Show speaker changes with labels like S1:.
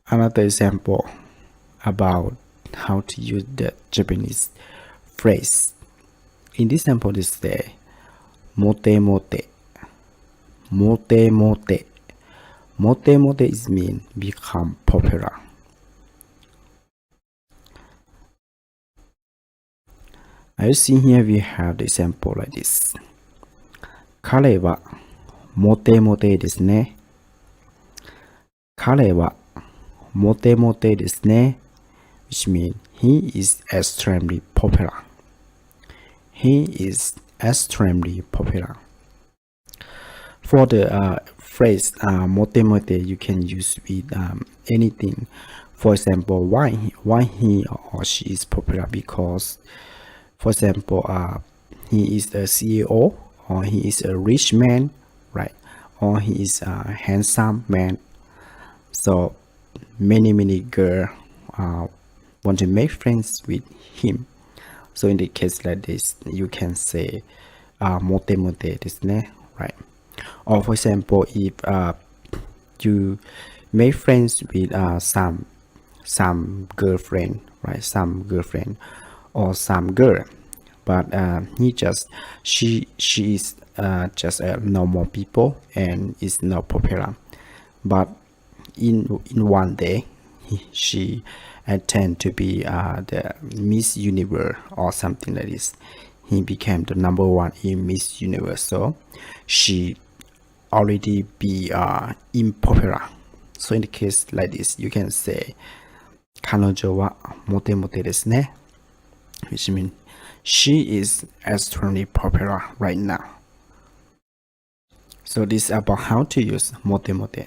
S1: Another example about how to use the Japanese phrase. In this example, they say mote mote. Mote mote. Mote mote is mean become popular. As you see here, we have the example like this. 彼はモテモテですね。彼はモテモテですね。Which means he is extremely popular. He is extremely popular. For the phrase mote mote, you can use with anything. For example, why he or she is popular? Because, for example, he is a CEO, or he is a rich man, right? Or he is a handsome man. So many girls want to make friends with him. So in the case like this, you can say mote mote ですね, right? Or for example, if you make friends with some girlfriend, right? Some girlfriend or some girl, but she is just a normal people and is not popular. But in one day, she attend to be the Miss Universe or something like this. He became the number one in Miss Universe. So she already be unpopular. So in the case like this, you can say 彼女はモテモテですね. Which means she is extremely popular right now. So this is about how to use mote mote.